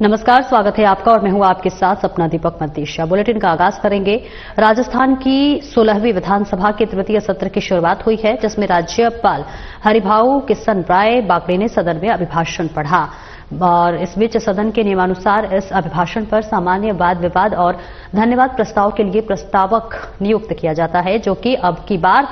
नमस्कार, स्वागत है आपका और मैं हूं आपके साथ सपना दीपक मंतीशा। बुलेटिन का आगाज करेंगे। राजस्थान की 16वीं विधानसभा के तृतीय सत्र की शुरुआत हुई है, जिसमें राज्यपाल हरिभाऊ किशन राय बागड़े ने सदन में अभिभाषण पढ़ा और इस बीच सदन के नियमानुसार इस अभिभाषण पर सामान्य वाद विवाद और धन्यवाद प्रस्ताव के लिए प्रस्तावक नियुक्त किया जाता है, जो कि अब की बार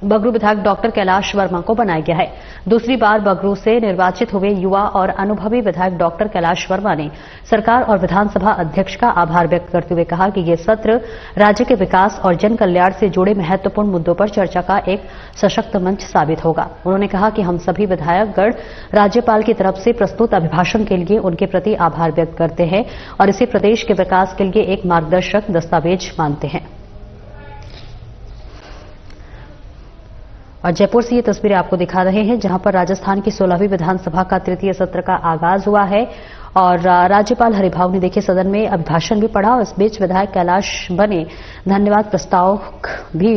बगरू विधायक डॉक्टर कैलाश वर्मा को बनाया गया है। दूसरी बार बगरू से निर्वाचित हुए युवा और अनुभवी विधायक डॉक्टर कैलाश वर्मा ने सरकार और विधानसभा अध्यक्ष का आभार व्यक्त करते हुए कहा कि ये सत्र राज्य के विकास और जन कल्याण से जुड़े महत्वपूर्ण मुद्दों पर चर्चा का एक सशक्त मंच साबित होगा। उन्होंने कहा कि हम सभी विधायकगण राज्यपाल की तरफ से प्रस्तुत अभिभाषण के लिए उनके प्रति आभार व्यक्त करते हैं और इसे प्रदेश के विकास के लिए एक मार्गदर्शक दस्तावेज मानते हैं। और जयपुर से ये तस्वीरें आपको दिखा रहे हैं, जहां पर राजस्थान की 16वीं विधानसभा का तृतीय सत्र का आगाज हुआ है और राज्यपाल हरिभाऊ ने देखिए सदन में अभिभाषण भी पढ़ा और इस बीच विधायक कैलाश बने धन्यवाद प्रस्ताव भी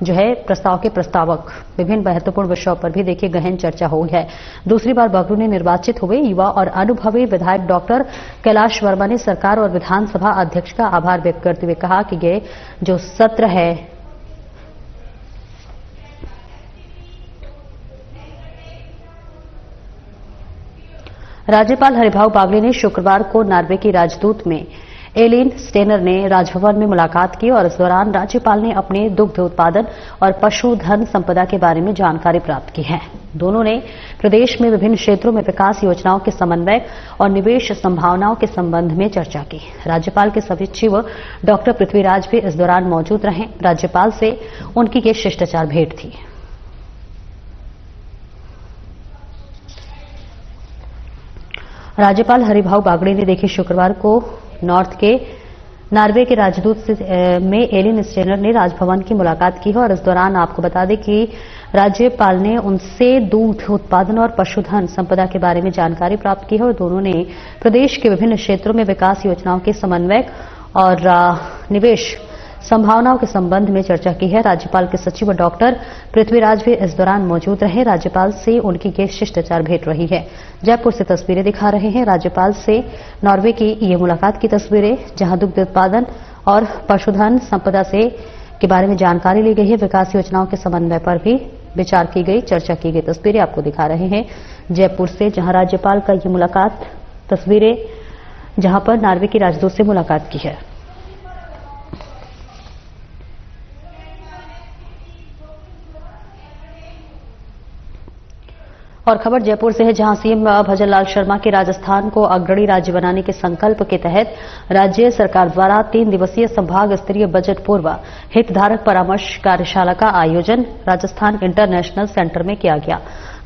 जो है प्रस्ताव के प्रस्तावक। विभिन्न महत्वपूर्ण विषयों पर भी देखिए गहन चर्चा हुई है। दूसरी बार बगरू ने निर्वाचित हुए युवा और अनुभवी विधायक डॉक्टर कैलाश वर्मा ने सरकार और विधानसभा अध्यक्ष का आभार व्यक्त करते हुए कहा कि ये जो सत्र है राज्यपाल हरिभाऊ बागड़े ने शुक्रवार को नॉर्वे की राजदूत में एलिन स्टेनर ने राजभवन में मुलाकात की और इस दौरान राज्यपाल ने अपने दुग्ध उत्पादन और पशुधन संपदा के बारे में जानकारी प्राप्त की है। दोनों ने प्रदेश में विभिन्न क्षेत्रों में विकास योजनाओं के समन्वय और निवेश संभावनाओं के संबंध में चर्चा की। राज्यपाल के सचिव डॉक्टर पृथ्वीराज भी इस दौरान मौजूद रहे। राज्यपाल से उनकी ये शिष्टाचार भेंट थी। राज्यपाल हरिभाऊ बागड़े ने देखिए शुक्रवार को नॉर्वे के राजदूत में एलिन स्टेनर ने राजभवन की मुलाकात की है और इस दौरान आपको बता दें कि राज्यपाल ने उनसे दूध उत्पादन और पशुधन संपदा के बारे में जानकारी प्राप्त की है और दोनों ने प्रदेश के विभिन्न क्षेत्रों में विकास योजनाओं के समन्वय और निवेश संभावनाओं के संबंध में चर्चा की है। राज्यपाल के सचिव डॉक्टर पृथ्वीराज भी इस दौरान मौजूद रहे। राज्यपाल से उनकी ये शिष्टाचार भेंट रही है। जयपुर से तस्वीरें दिखा रहे हैं राज्यपाल से नॉर्वे की ये मुलाकात की तस्वीरें, जहां दुग्ध उत्पादन और पशुधन संपदा से के बारे में जानकारी ली गई है। विकास योजनाओं के समन्वय पर भी विचार की गई, चर्चा की गई। तस्वीरें आपको दिखा रहे हैं जयपुर से, जहां राज्यपाल का ये मुलाकात तस्वीरें, जहां पर नॉर्वे की राजदूत से मुलाकात की है। और खबर जयपुर से है, जहां सीएम भजनलाल शर्मा के राजस्थान को अग्रणी राज्य बनाने के संकल्प के तहत राज्य सरकार द्वारा 3 दिवसीय संभाग स्तरीय बजट पूर्व हितधारक परामर्श कार्यशाला का आयोजन राजस्थान इंटरनेशनल सेंटर में किया गया।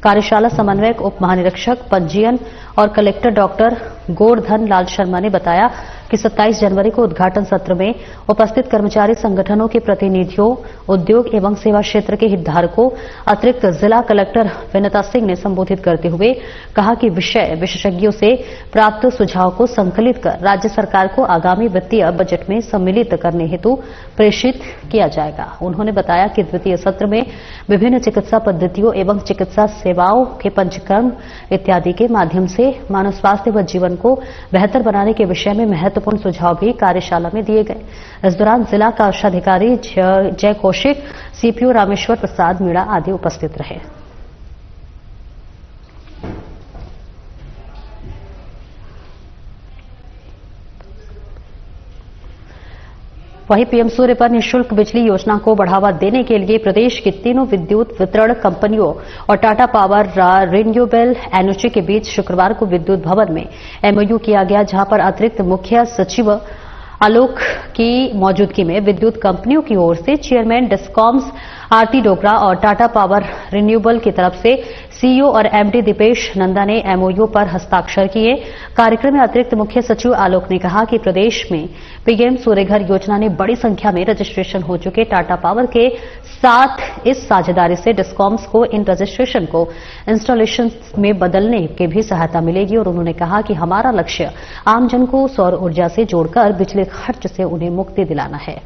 कार्यशाला समन्वयक उप महानिरीक्षक पंजीयन और कलेक्टर डॉक्टर गोवर्धन लाल शर्मा ने बताया कि 27 जनवरी को उद्घाटन सत्र में उपस्थित कर्मचारी संगठनों के प्रतिनिधियों, उद्योग एवं सेवा क्षेत्र के हितधारकों, अतिरिक्त जिला कलेक्टर विनीता सिंह ने संबोधित करते हुए कहा कि विषय विशेषज्ञों से प्राप्त सुझाव को संकलित कर राज्य सरकार को आगामी वित्तीय बजट में सम्मिलित करने हेतु प्रेषित किया जाएगा। उन्होंने बताया कि द्वितीय सत्र में विभिन्न चिकित्सा पद्धतियों एवं चिकित्सा सेवाओं के पंजीकरण इत्यादि के माध्यम से मानव स्वास्थ्य व जीवन को बेहतर बनाने के विषय में महत्वपूर्ण सुझाव भी कार्यशाला में दिए गए। इस दौरान जिला कोषाधिकारी जय कौशिक, सीपीओ रामेश्वर प्रसाद मीणा आदि उपस्थित रहे। वहीं पीएम सूर्य पर निःशुल्क बिजली योजना को बढ़ावा देने के लिए प्रदेश की तीनों विद्युत वितरण कंपनियों और टाटा पावर रिन्यूएबल एनर्जी के बीच शुक्रवार को विद्युत भवन में एमओयू किया गया, जहां पर अतिरिक्त मुख्य सचिव आलोक की मौजूदगी में विद्युत कंपनियों की ओर से चेयरमैन डिस्कॉम्स आरती डोगरा और टाटा पावर रिन्यूएबल की तरफ से सीईओ और एमडी दीपेश नंदा ने एमओयू पर हस्ताक्षर किए। कार्यक्रम में अतिरिक्त मुख्य सचिव आलोक ने कहा कि प्रदेश में पीएम सूर्यघर योजना ने बड़ी संख्या में रजिस्ट्रेशन हो चुके टाटा पावर के साथ इस साझेदारी से डिस्कॉम्स को इन रजिस्ट्रेशन को इंस्टॉलेशन में बदलने की भी सहायता मिलेगी और उन्होंने कहा कि हमारा लक्ष्य आमजन को सौर ऊर्जा से जोड़कर बिजली खर्च से उन्हें मुक्ति दिलाना है।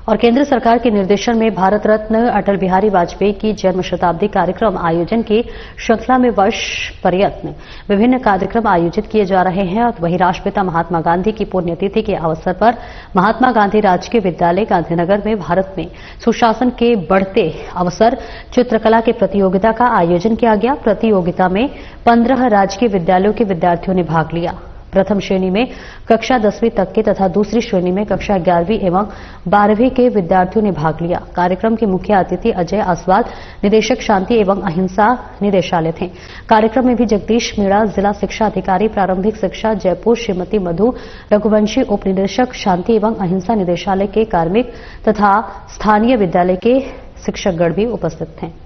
और केंद्र सरकार के निर्देशन में भारत रत्न अटल बिहारी वाजपेयी की जन्म शताब्दी कार्यक्रम आयोजन की श्रृंखला में वर्ष पर्यंत विभिन्न कार्यक्रम आयोजित किए जा रहे हैं। और वहीं राष्ट्रपिता महात्मा गांधी की पुण्यतिथि के अवसर पर महात्मा गांधी राजकीय विद्यालय गांधीनगर में भारत में सुशासन के बढ़ते अवसर चित्रकला की प्रतियोगिता का आयोजन किया गया। प्रतियोगिता में 15 राजकीय विद्यालयों के विद्यार्थियों ने भाग लिया। प्रथम श्रेणी में कक्षा 10वीं तक के तथा दूसरी श्रेणी में कक्षा 11वीं एवं 12वीं के विद्यार्थियों ने भाग लिया। कार्यक्रम के मुख्य अतिथि अजय आसवाल, निदेशक शांति एवं अहिंसा निदेशालय थे। कार्यक्रम में भी जगदीश मीणा, जिला शिक्षा अधिकारी प्रारंभिक शिक्षा जयपुर, श्रीमती मधु रघुवंशी, उप निदेशक शांति एवं अहिंसा निदेशालय के कार्मिक तथा स्थानीय विद्यालय के शिक्षकगण भी उपस्थित थे।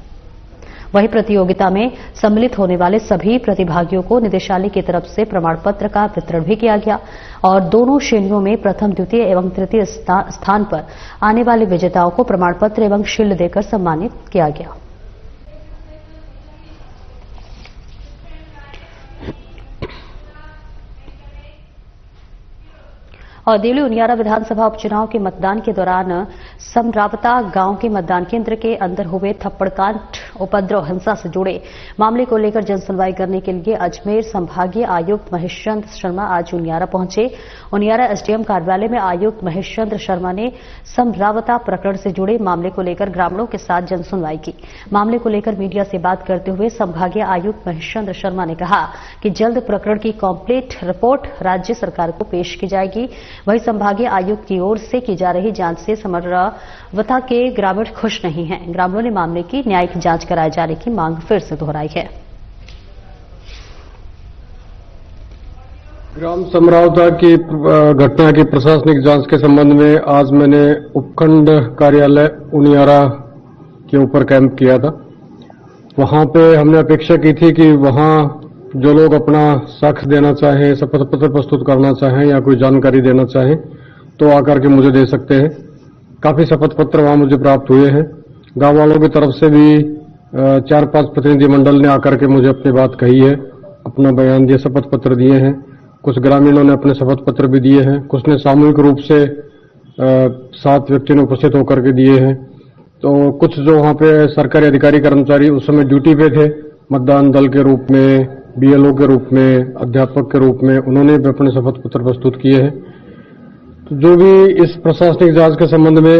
वहीं प्रतियोगिता में सम्मिलित होने वाले सभी प्रतिभागियों को निदेशालय की तरफ से प्रमाण पत्र का वितरण भी किया गया और दोनों श्रेणियों में प्रथम, द्वितीय एवं तृतीय स्थान पर आने वाले विजेताओं को प्रमाण पत्र एवं शील्ड देकर सम्मानित किया गया। और देवली उनियारा विधानसभा उपचुनाव के मतदान के दौरान समरावता गांव के मतदान केंद्र के अंदर हुए थप्पड़कांड, उपद्रव, हिंसा से जुड़े मामले को लेकर जनसुनवाई करने के लिए अजमेर संभागीय आयुक्त महेश चंद्र शर्मा आज उनियारा पहुंचे। उनियारा एसडीएम कार्यालय में आयुक्त महेश चंद्र शर्मा ने समरावता प्रकरण से जुड़े मामले को लेकर ग्रामीणों के साथ जनसुनवाई की। मामले को लेकर मीडिया से बात करते हुए संभागीय आयुक्त महेश चंद्र शर्मा ने कहा कि जल्द प्रकरण की कंप्लीट रिपोर्ट राज्य सरकार को पेश की जाएगी। वहीं संभागीय आयुक्त की ओर से की जा रही जांच से समरावता के ग्रामीण खुश नहीं हैं। ग्रामीणों ने मामले की न्यायिक जांच कराए जाने की मांग फिर से दोहराई है। ग्राम समरावता की घटना की प्रशासनिक जांच के संबंध में आज मैंने उपखंड कार्यालय उनियारा के ऊपर कैंप किया था। वहां पे हमने अपेक्षा की थी कि वहां जो लोग अपना साक्ष्य देना चाहें, शपथ पत्र प्रस्तुत करना चाहें या कोई जानकारी देना चाहें तो आकर के मुझे दे सकते हैं। काफी शपथ पत्र वहां मुझे प्राप्त हुए हैं। गांव वालों की तरफ से भी 4-5 प्रतिनिधि मंडल ने आकर के मुझे अपनी बात कही है, अपना बयान दिया, शपथ पत्र दिए हैं। कुछ ग्रामीणों ने अपने शपथ पत्र भी दिए हैं, कुछ ने सामूहिक रूप से 7 व्यक्ति ने उपस्थित होकर के दिए हैं। तो कुछ जो वहां पे सरकारी अधिकारी कर्मचारी उस समय ड्यूटी पे थे, मतदान दल के रूप में, बीएलओ के रूप में, अध्यापक के रूप में, उन्होंने भी अपने शपथ पत्र प्रस्तुत किए हैं। तो जो भी इस प्रशासनिक जांच के संबंध में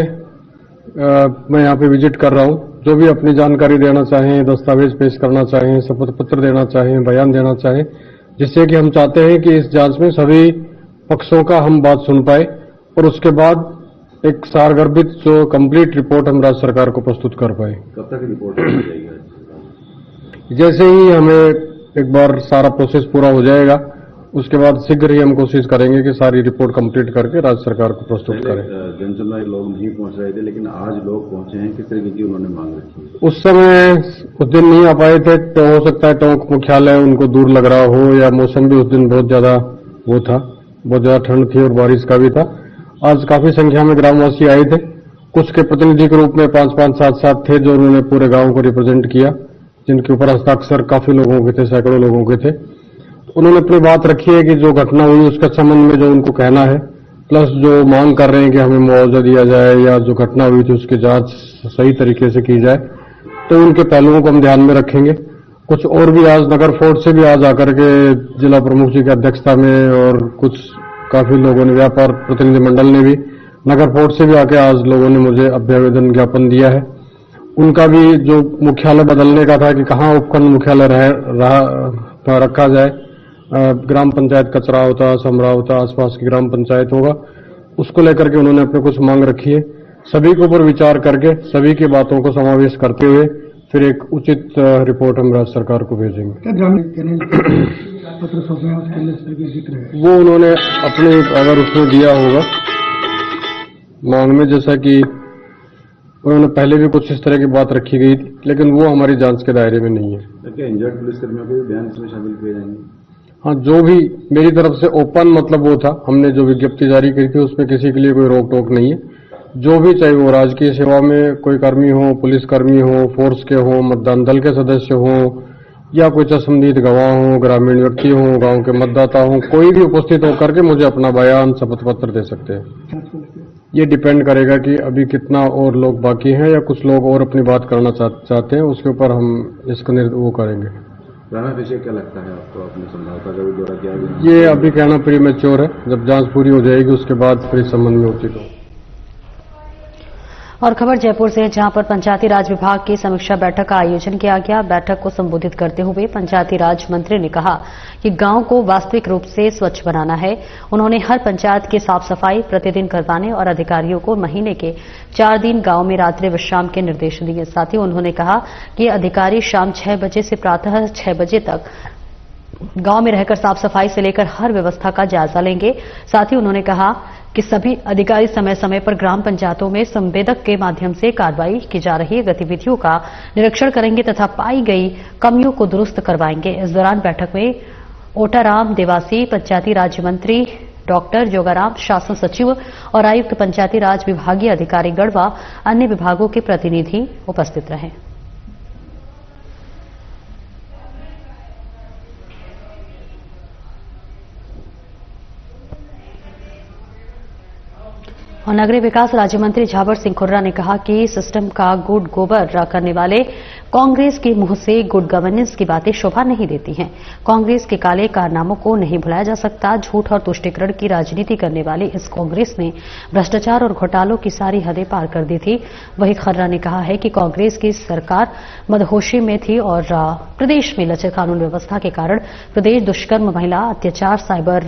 मैं यहाँ पे विजिट कर रहा हूँ, जो भी अपनी जानकारी देना चाहें, दस्तावेज पेश करना चाहें, शपथ पत्र देना चाहें, बयान देना चाहें, जिससे कि हम चाहते हैं कि इस जांच में सभी पक्षों का हम बात सुन पाए और उसके बाद एक सारगर्भित जो कंप्लीट रिपोर्ट हम राज्य सरकार को प्रस्तुत कर पाए। कब तक रिपोर्ट आ जाएगी? जैसे ही हमें एक बार सारा प्रोसेस पूरा हो जाएगा उसके बाद शीघ्र ही हम कोशिश करेंगे कि सारी रिपोर्ट कंप्लीट करके राज्य सरकार को प्रस्तुत करें। जनसुनवाई लोग नहीं पहुंच रहे थे, लेकिन आज लोग पहुंचे हैं। किस तरीके की उन्होंने मांग रखी? उस समय उस दिन नहीं आ पाए थे, तो हो सकता है टोंक मुख्यालय उनको दूर लग रहा हो या मौसम भी उस दिन बहुत ज्यादा वो था, बहुत ज्यादा ठंड थी और बारिश का भी था। आज काफी संख्या में ग्रामवासी आए थे। कुछ के प्रतिनिधि के रूप में 5-5, 7-7 थे जो उन्होंने पूरे गांव को रिप्रेजेंट किया, जिनके ऊपर हस्ताक्षर काफी लोगों के थे, सैकड़ों लोगों के थे। उन्होंने अपनी बात रखी है कि जो घटना हुई उसके संबंध में जो उनको कहना है, प्लस जो मांग कर रहे हैं कि हमें मुआवजा दिया जाए या जो घटना हुई थी उसकी जांच सही तरीके से की जाए, तो उनके पहलुओं को हम ध्यान में रखेंगे। कुछ और भी आज नगर फोर्ट से भी आज आकर के जिला प्रमुख जी की अध्यक्षता में और कुछ काफी लोगों ने, व्यापार प्रतिनिधि मंडल ने भी, नगर फोर्ट से भी आके आज लोगों ने मुझे अभ्यावेदन ज्ञापन दिया है। उनका भी जो मुख्यालय बदलने का था कि कहाँ उपखंड मुख्यालय रखा जाए, ग्राम पंचायत कचरावता, समरावता, आसपास की ग्राम पंचायत होगा, उसको लेकर के उन्होंने अपने कुछ मांग रखी है। सभी के ऊपर विचार करके सभी की बातों को समावेश करते हुए फिर एक उचित रिपोर्ट हम राज्य सरकार को भेजेंगे। वो उन्होंने अपने अगर उसमें दिया होगा मांग में, जैसा कि उन्होंने पहले भी कुछ इस तरह की बात रखी गई थी, लेकिन वो हमारी जांच के दायरे में नहीं है। क्या इंजर्ड पुलिसकर्मियों के बयान इसमें शामिल किए जाएंगे? हाँ, जो भी मेरी तरफ से ओपन मतलब वो था, हमने जो विज्ञप्ति जारी की थी उसमें किसी के लिए कोई रोक टोक नहीं है। जो भी, चाहे वो राजकीय सेवा में कोई कर्मी हो, पुलिसकर्मी हो, फोर्स के हो, मतदान दल के सदस्य हो या कोई चश्मदीद गवाह हो, ग्रामीण व्यक्ति हो, गांव के मतदाता हो, कोई भी उपस्थित होकर के मुझे अपना बयान, शपथ पत्र दे सकते हैं। ये डिपेंड करेगा कि अभी कितना और लोग बाकी हैं या कुछ लोग और अपनी बात करना चाहते हैं, उसके ऊपर हम इसका वो करेंगे। राणा अभिषेक, क्या लगता है आपको अपने संभावता का भी दौरा किया गया? ये अभी कहना प्रीमेच्योर है, जब जांच पूरी हो जाएगी उसके बाद फिर इस संबंध में उचित हो। और खबर जयपुर से है, जहां पर पंचायती राज विभाग की समीक्षा बैठक का आयोजन किया गया। बैठक को संबोधित करते हुए पंचायती राज मंत्री ने कहा कि गांव को वास्तविक रूप से स्वच्छ बनाना है। उन्होंने हर पंचायत की साफ सफाई प्रतिदिन करवाने और अधिकारियों को महीने के 4 दिन गांव में रात्रि विश्राम के निर्देश दिए। साथ ही उन्होंने कहा कि अधिकारी शाम 6 बजे से प्रातः 6 बजे तक गांव में रहकर साफ सफाई से लेकर हर व्यवस्था का जायजा लेंगे। साथ ही उन्होंने कहा कि सभी अधिकारी समय समय पर ग्राम पंचायतों में संवेदक के माध्यम से कार्रवाई की जा रही गतिविधियों का निरीक्षण करेंगे तथा पाई गई कमियों को दुरुस्त करवाएंगे। इस दौरान बैठक में ओटाराम देवासी, पंचायती राज्य मंत्री डॉक्टर जोगाराम, शासन सचिव और आयुक्त पंचायती राज विभागीय अधिकारी गढ़वा अन्य विभागों के प्रतिनिधि उपस्थित रहे। और नगरीय विकास राज्य मंत्री झावर सिंह खुर्रा ने कहा कि सिस्टम का गुड गोबर करने वाले कांग्रेस के मुंह से गुड गवर्नेंस की बातें शोभा नहीं देती हैं। कांग्रेस के काले कारनामों को नहीं भुलाया जा सकता। झूठ और तुष्टीकरण की राजनीति करने वाली इस कांग्रेस ने भ्रष्टाचार और घोटालों की सारी हदें पार कर दी थी। वहीं खर्रा ने कहा है कि कांग्रेस की सरकार मदहोशी में थी और प्रदेश में लचर कानून व्यवस्था के कारण प्रदेश दुष्कर्म, महिला अत्याचार, साइबर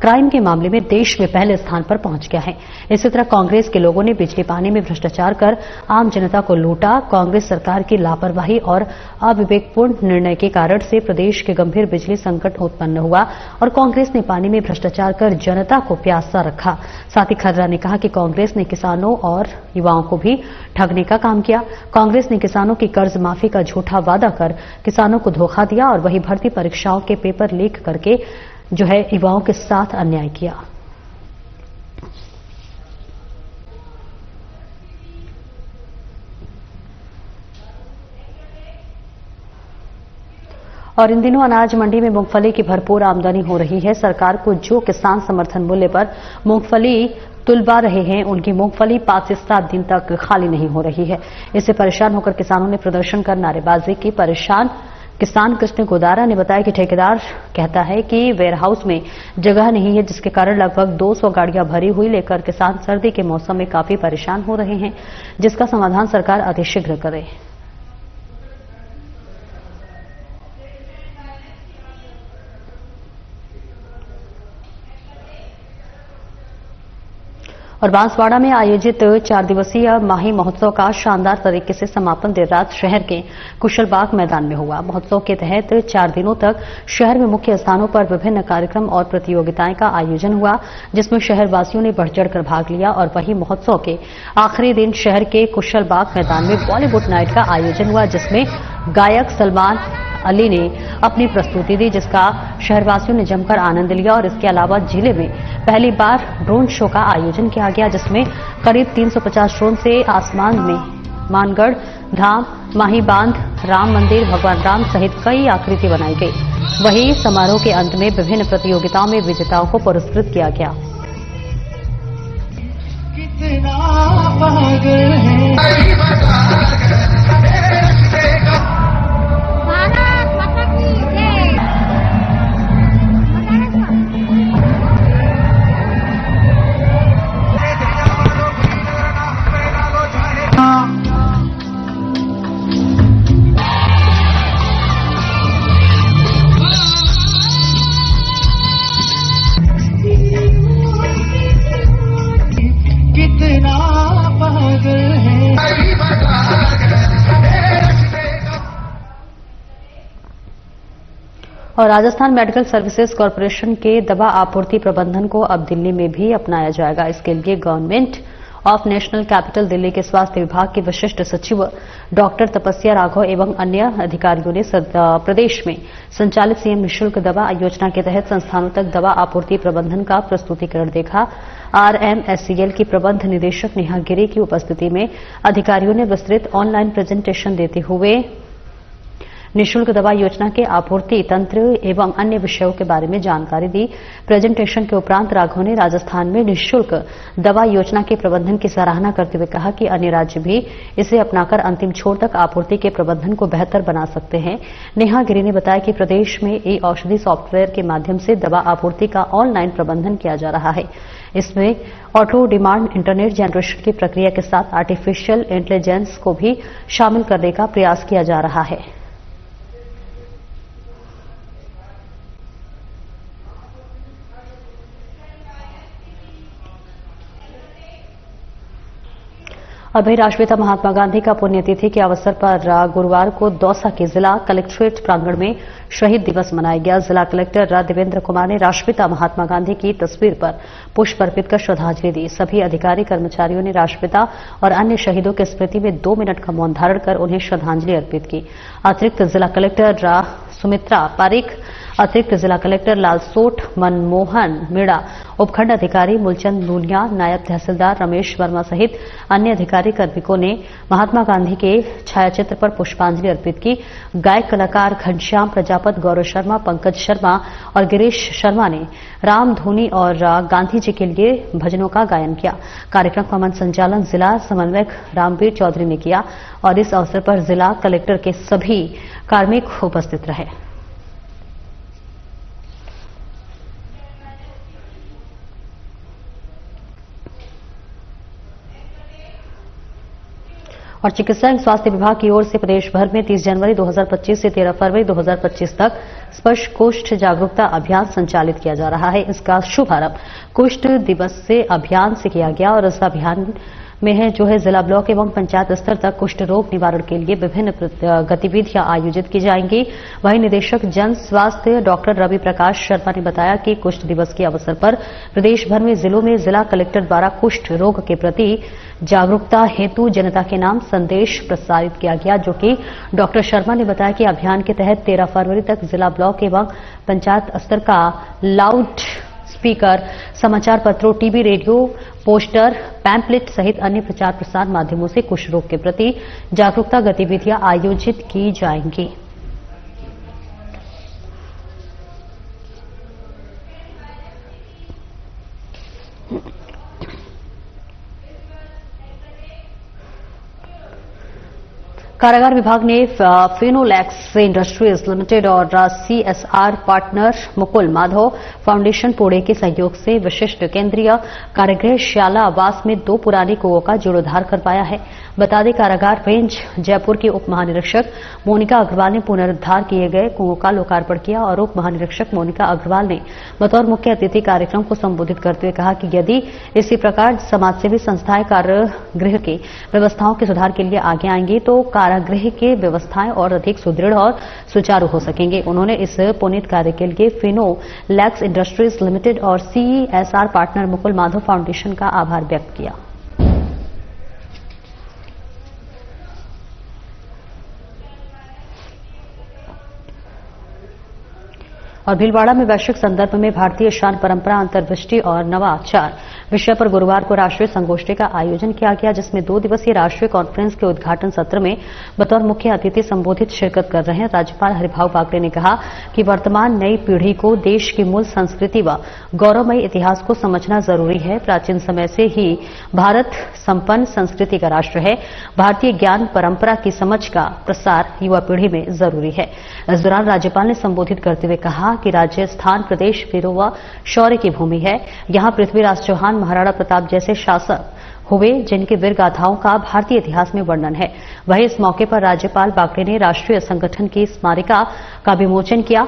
क्राइम के मामले में देश में पहले स्थान पर पहुंच गया है। इसी तरह कांग्रेस के लोगों ने बिजली पानी में भ्रष्टाचार कर आम जनता को लूटा। कांग्रेस सरकार की लापरवाही और अविवेकपूर्ण निर्णय के कारण से प्रदेश के गंभीर बिजली संकट उत्पन्न हुआ और कांग्रेस ने पानी में भ्रष्टाचार कर जनता को प्यासा रखा। साथ ही खर्रा ने कहा कि कांग्रेस ने किसानों और युवाओं को भी ठगने का काम किया। कांग्रेस ने किसानों की कर्ज माफी का झूठा वादा कर किसानों को धोखा दिया और वही भर्ती परीक्षाओं के पेपर लीक करके युवाओं के साथ अन्याय किया। और इन दिनों अनाज मंडी में मूंगफली की भरपूर आमदनी हो रही है। सरकार को जो किसान समर्थन मूल्य पर मूंगफली तुलवा रहे हैं, उनकी मूंगफली 5 से 7 दिन तक खाली नहीं हो रही है। इससे परेशान होकर किसानों ने प्रदर्शन कर नारेबाजी की। परेशान किसान कृष्ण गोदारा ने बताया कि ठेकेदार कहता है कि वेयरहाउस में जगह नहीं है, जिसके कारण लगभग 200 गाड़ियां भरी हुई लेकर किसान सर्दी के मौसम में काफी परेशान हो रहे हैं, जिसका समाधान सरकार अतिशीघ्र करे। और बांसवाड़ा में आयोजित 4 दिवसीय माही महोत्सव का शानदार तरीके से समापन देर रात शहर के कुशलबाग मैदान में हुआ। महोत्सव के तहत 4 दिनों तक शहर में मुख्य स्थानों पर विभिन्न कार्यक्रम और प्रतियोगिताएं का आयोजन हुआ, जिसमें शहरवासियों ने बढ़ चढ़कर भाग लिया। और वहीं महोत्सव के आखिरी दिन शहर के कुशलबाग मैदान में बॉलीवुड नाइट का आयोजन हुआ, जिसमें गायक सलमान अली ने अपनी प्रस्तुति दी, जिसका शहरवासियों ने जमकर आनंद लिया। और इसके अलावा जिले में पहली बार ड्रोन शो का आयोजन किया गया, जिसमें करीब 350 ड्रोन से आसमान में मानगढ़ धाम, माही बांध, राम मंदिर, भगवान राम सहित कई आकृति बनाई गई। वहीं समारोह के अंत में विभिन्न प्रतियोगिताओं में विजेताओं को पुरस्कृत किया गया। और राजस्थान मेडिकल सर्विसेज कॉर्पोरेशन के दवा आपूर्ति प्रबंधन को अब दिल्ली में भी अपनाया जाएगा। इसके लिए government of national capital Delhi के स्वास्थ्य विभाग के विशिष्ट सचिव डॉक्टर तपस्या राघव एवं अन्य अधिकारियों ने प्रदेश में संचालित सीएम निःशुल्क दवा योजना के तहत संस्थानों तक दवा आपूर्ति प्रबंधन का प्रस्तुतिकरण देखा। RMSCL की प्रबंध निदेशक नेहा गिरी की उपस्थिति में अधिकारियों ने विस्तृत ऑनलाइन प्रेजेंटेशन देते हुए निःशुल्क दवा योजना के आपूर्ति तंत्र एवं अन्य विषयों के बारे में जानकारी दी। प्रेजेंटेशन के उपरांत राघव ने राजस्थान में निःशुल्क दवा योजना के प्रबंधन की सराहना करते हुए कहा कि अन्य राज्य भी इसे अपनाकर अंतिम छोर तक आपूर्ति के प्रबंधन को बेहतर बना सकते हैं। नेहा गिरी ने बताया कि प्रदेश में ई औषधि सॉफ्टवेयर के माध्यम से दवा आपूर्ति का ऑनलाइन प्रबंधन किया जा रहा है। इसमें ऑटो डिमांड इंटरनेट जनरेशन की प्रक्रिया के साथ आर्टिफिशियल इंटेलिजेंस को भी शामिल करने का प्रयास किया जा रहा है। और वहीं राष्ट्रपिता महात्मा गांधी का पुण्यतिथि के अवसर पर गुरुवार को दौसा के जिला कलेक्ट्रेट प्रांगण में शहीद दिवस मनाया गया। जिला कलेक्टर देवेंद्र कुमार ने राष्ट्रपिता महात्मा गांधी की तस्वीर पर पुष्प अर्पित कर श्रद्धांजलि दी। सभी अधिकारी कर्मचारियों ने राष्ट्रपिता और अन्य शहीदों की स्मृति में 2 मिनट का मौन धारण कर उन्हें श्रद्धांजलि अर्पित की। अतिरिक्त जिला कलेक्टर सुमित्रा पारिक, अतिरिक्त जिला कलेक्टर लालसोट मनमोहन मीणा, उपखंड अधिकारी मूलचंद नूनिया, नायब तहसीलदार रमेश वर्मा सहित अन्य अधिकारी कार्मिकों ने महात्मा गांधी के छायाचित्र पर पुष्पांजलि अर्पित की। गायक कलाकार घनश्याम प्रजापत, गौरव शर्मा, पंकज शर्मा और गिरीश शर्मा ने राम धुनी और गांधी जी के लिए भजनों का गायन किया। कार्यक्रम का मंच संचालन जिला समन्वयक रामवीर चौधरी ने किया और इस अवसर पर जिला कलेक्टर के सभी कार्मिक उपस्थित रहे। और चिकित्सा एवं स्वास्थ्य विभाग की ओर से प्रदेश भर में 30 जनवरी 2025 से 13 फरवरी 2025 तक स्पर्श कुष्ठ जागरूकता अभियान संचालित किया जा रहा है। इसका शुभारंभ कुष्ठ दिवस से अभियान से किया गया और इस अभियान में है जिला ब्लॉक एवं पंचायत स्तर तक कुष्ठ रोग निवारण के लिए विभिन्न गतिविधियां आयोजित की जाएंगी। वहीं निदेशक जन स्वास्थ्य डॉक्टर रवि प्रकाश शर्मा ने बताया कि कुष्ठ दिवस के अवसर पर प्रदेश भर में जिलों में जिला कलेक्टर द्वारा कुष्ठ रोग के प्रति जागरूकता हेतु जनता के नाम संदेश प्रसारित किया गया, जो कि डॉक्टर शर्मा ने बताया कि अभियान के तहत 13 फरवरी तक जिला ब्लॉक एवं पंचायत स्तर का लाउड स्पीकर, समाचार पत्रों, टीवी, रेडियो, पोस्टर, पैम्पलेट सहित अन्य प्रचार प्रसार माध्यमों से कुष्ठ रोग के प्रति जागरूकता गतिविधियां आयोजित की जाएंगी। कारागार विभाग ने फिनोलेक्स इंडस्ट्रीज लिमिटेड और CSR partner Mukul Madhav foundation Pune के सहयोग से विशिष्ट केंद्रीय कारागृहशाला आवास में 2 पुराने कुओं का जीर्णोद्धार करवाया है। बता दें, कारागार रेंज जयपुर की उप महानिरीक्षक मोनिका अग्रवाल ने पुनरुद्धार किए गए कुओं का लोकार्पण किया और उप महानिरीक्षक मोनिका अग्रवाल ने बतौर मुख्य अतिथि कार्यक्रम को संबोधित करते हुए कहा कि यदि इसी प्रकार समाजसेवी संस्थाएं कारागृह की व्यवस्थाओं के सुधार के लिए आगे आएंगी तो कारागृह की व्यवस्थाएं और अधिक सुदृढ़ और सुचारू हो सकेंगे। उन्होंने इस पुनीत कार्य के लिए फिनोलेक्स इंडस्ट्रीज लिमिटेड और CSR partner Mukul Madhav foundation का आभार व्यक्त किया। और भीलवाड़ा में वैश्विक संदर्भ में भारतीय शान परंपरा, अंतर्दृष्टि और नवाचार विषय पर गुरुवार को राष्ट्रीय संगोष्ठी का आयोजन किया गया, जिसमें 2 दिवसीय राष्ट्रीय कॉन्फ्रेंस के उद्घाटन सत्र में बतौर मुख्य अतिथि संबोधित शिरकत कर रहे हैं। राज्यपाल हरिभाऊ बागड़े ने कहा कि वर्तमान नई पीढ़ी को देश की मूल संस्कृति व गौरवमयी इतिहास को समझना जरूरी है। प्राचीन समय से ही भारत संपन्न संस्कृति का राष्ट्र है। भारतीय ज्ञान परंपरा की समझ का प्रसार युवा पीढ़ी में जरूरी है। इस दौरान राज्यपाल ने संबोधित करते हुए कहा कि राजस्थान प्रदेश वीरों व शौर्य की भूमि है। यहां पृथ्वीराज चौहान, महाराणा प्रताप जैसे शासक हुए जिनके वीर गाथाओं का भारतीय इतिहास में वर्णन है। वहीं इस मौके पर राज्यपाल बागड़े ने राष्ट्रीय संगठन की स्मारिका का विमोचन किया।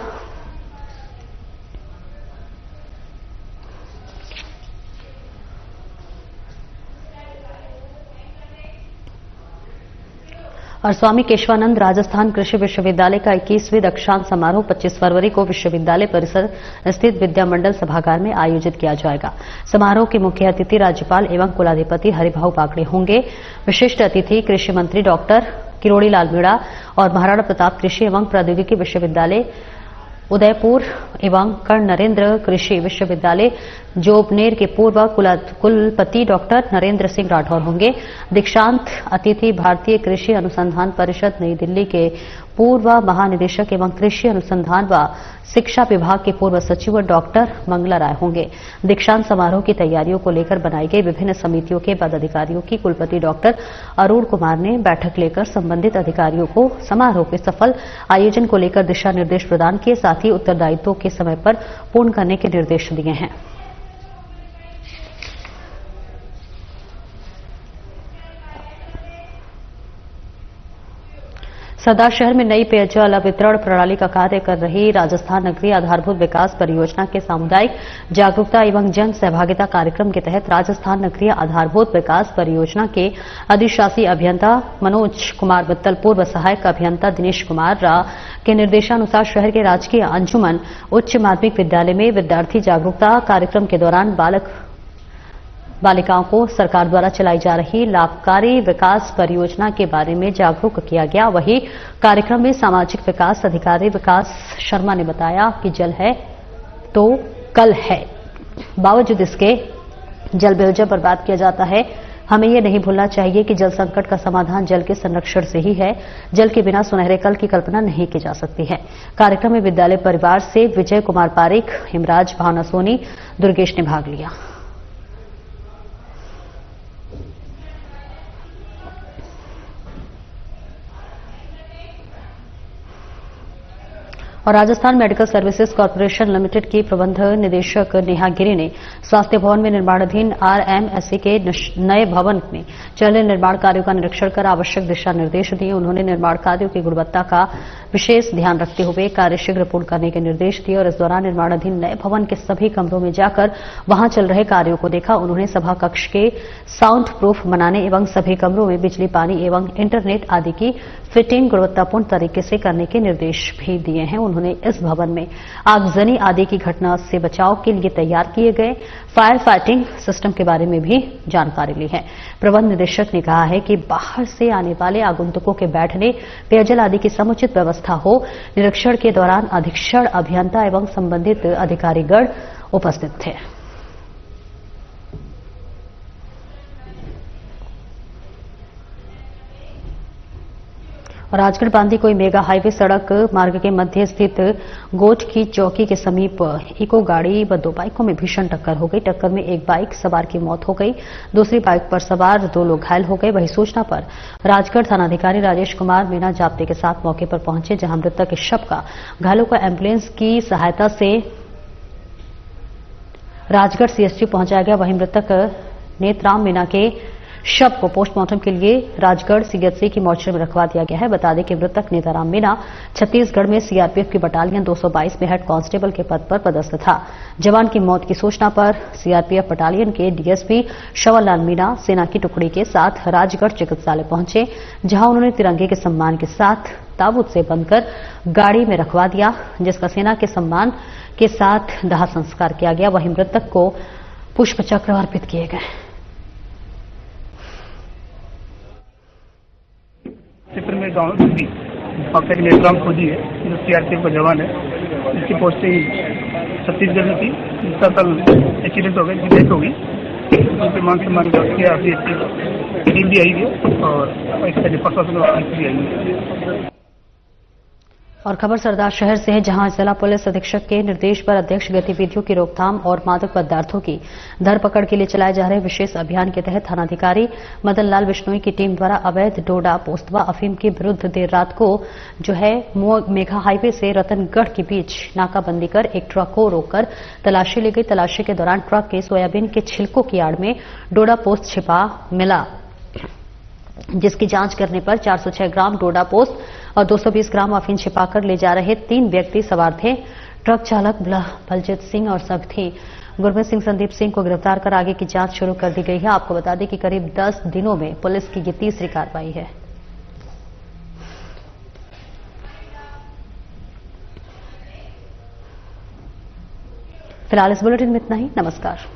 और स्वामी केशवानंद राजस्थान कृषि विश्वविद्यालय का 21वीं दीक्षांत समारोह 25 फरवरी को विश्वविद्यालय परिसर स्थित विद्या मंडल सभागार में आयोजित किया जाएगा। समारोह के मुख्य अतिथि राज्यपाल एवं कुलाधिपति हरिभाऊ बागड़े होंगे। विशिष्ट अतिथि कृषि मंत्री डॉक्टर किरोड़ी लाल मीणा और महाराणा प्रताप कृषि एवं प्रौद्योगिकी विश्वविद्यालय उदयपुर एवं कर्ण नरेंद्र कृषि विश्वविद्यालय जोबनेर के पूर्व कुलपति डॉक्टर नरेंद्र सिंह राठौर होंगे। दीक्षांत अतिथि भारतीय कृषि अनुसंधान परिषद नई दिल्ली के पूर्व महानिदेशक एवं कृषि अनुसंधान व शिक्षा विभाग के पूर्व सचिव डॉक्टर मंगला राय होंगे। दीक्षांत समारोह की तैयारियों को लेकर बनाई गई विभिन्न समितियों के पदाधिकारियों की कुलपति डॉक्टर अरुण कुमार ने बैठक लेकर संबंधित अधिकारियों को समारोह के सफल आयोजन को लेकर दिशा निर्देश प्रदान किए, साथ ही उत्तरदायित्वों के समय पर पूर्ण करने के निर्देश दिए हैं। सरदार शहर में नई पेयजल वितरण प्रणाली का कार्य कर रही राजस्थान नगरीय आधारभूत विकास परियोजना के सामुदायिक जागरूकता एवं जन सहभागिता कार्यक्रम के तहत राजस्थान नगरीय आधारभूत विकास परियोजना के अधिशासी अभियंता मनोज कुमार मित्तल, पूर्व सहायक अभियंता दिनेश कुमार रा के निर्देशानुसार शहर के राजकीय अंजुमन उच्च माध्यमिक विद्यालय में विद्यार्थी जागरूकता कार्यक्रम के दौरान बालिकाओं को सरकार द्वारा चलाई जा रही लाभकारी विकास परियोजना के बारे में जागरूक किया गया। वहीं कार्यक्रम में सामाजिक विकास अधिकारी विकास शर्मा ने बताया कि जल है तो कल है, बावजूद इसके जल बेवजह बर्बाद किया जाता है। हमें ये नहीं भूलना चाहिए कि जल संकट का समाधान जल के संरक्षण से ही है। जल के बिना सुनहरे कल की कल्पना नहीं की जा सकती है। कार्यक्रम में विद्यालय परिवार से विजय कुमार पारिक, हिमराज, भावना सोनी, दुर्गेश ने भाग लिया। और Rajasthan medical services corporation limited की प्रबंध निदेशक नेहा गिरी ने स्वास्थ्य भवन में निर्माणाधीन आरएमएससी के नए भवन में चल रहे निर्माण कार्यों का निरीक्षण कर आवश्यक दिशा निर्देश दिए। उन्होंने निर्माण कार्यों की गुणवत्ता का विशेष ध्यान रखते हुए कार्य शीघ्र पूर्ण करने के निर्देश दिए और इस दौरान निर्माणाधीन नए भवन के सभी कमरों में जाकर वहां चल रहे कार्यों को देखा। उन्होंने सभा कक्ष के साउंड प्रूफ बनाने एवं सभी कमरों में बिजली, पानी एवं इंटरनेट आदि की फिटिंग गुणवत्तापूर्ण तरीके से करने के निर्देश भी दिए हैं। उन्होंने इस भवन में आगजनी आदि की घटना से बचाव के लिए तैयार किए गए फायर फाइटिंग सिस्टम के बारे में भी जानकारी ली है। प्रबंध निदेशक ने कहा है कि बाहर से आने वाले आगंतुकों के बैठने, पेयजल आदि की समुचित व्यवस्था हो। निरीक्षण के दौरान अधीक्षण, अभियंता एवं संबंधित अधिकारीगण उपस्थित थे। और राजगढ़ बांदी कोई मेगा हाईवे सड़क मार्ग के मध्य स्थित गोठ की चौकी के समीप इको गाड़ी व 2 बाइकों में भीषण टक्कर हो गई। टक्कर में एक बाइक सवार की मौत हो गई, दूसरी बाइक पर सवार 2 लोग घायल हो गए। वहीं सूचना पर राजगढ़ थानाधिकारी राजेश कुमार मीना जाप्ते के साथ मौके पर पहुंचे, जहां मृतक के शव का घायलों को एम्बुलेंस की सहायता से राजगढ़ सीएसटी पहुंचाया गया। वहीं मृतक नेतराम मीना के शव को पोस्टमार्टम के लिए राजगढ़ सीएचसी की मोर्चरी में रखवा दिया गया है। बता दें कि मृतक नेताराम मीना छत्तीसगढ़ में सीआरपीएफ की बटालियन 222 में हेड कांस्टेबल के पद पर पदस्थ था। जवान की मौत की सूचना पर सीआरपीएफ बटालियन के डीएसपी शंवरलाल मीना सेना की टुकड़ी के साथ राजगढ़ चिकित्सालय पहुंचे, जहां उन्होंने तिरंगे के सम्मान के साथ ताबूत से बंधकर गाड़ी में रखवा दिया, जिसका सेना के सम्मान के साथ दाह संस्कार किया गया। वहीं मृतक को पुष्प चक्र अर्पित किए गए। क्षेत्र में गांव की वहाँ एक नेतराम फौजी है जो सीआरपीएफ का जवान है। इसकी पोस्टिंग छत्तीसगढ़ में थी। इसका कल एक्सीडेंट हो गया, इसकी डेथ होगी। उनके मान सम्मान किया, अभी टीम भी आई है और एक प्रशासन भी आई है। और खबर सरदार शहर से है, जहां जिला पुलिस अधीक्षक के निर्देश पर अध्यक्ष गतिविधियों की रोकथाम और मादक पदार्थों की धरपकड़ के लिए चलाए जा रहे विशेष अभियान के तहत थानाधिकारी मदन लाल बिश्नोई की टीम द्वारा अवैध डोडा, पोस्त व अफीम के विरुद्ध देर रात को मेघा हाईवे से रतनगढ़ के बीच नाकाबंदी कर एक ट्रक को रोककर तलाशी ली गई। तलाशी के दौरान ट्रक के सोयाबीन के छिलकों की आड़ में डोडा पोस्त छिपा मिला, जिसकी जांच करने पर 406 ग्राम डोडा पोस्त और 220 ग्राम अफीम छिपाकर ले जा रहे 3 व्यक्ति सवार थे। ट्रक चालक बलजीत सिंह और साथी गुरमीत सिंह, संदीप सिंह को गिरफ्तार कर आगे की जांच शुरू कर दी गई है। आपको बता दें कि करीब 10 दिनों में पुलिस की ये तीसरी कार्रवाई है। फिलहाल इस बुलेटिन में इतना ही। नमस्कार।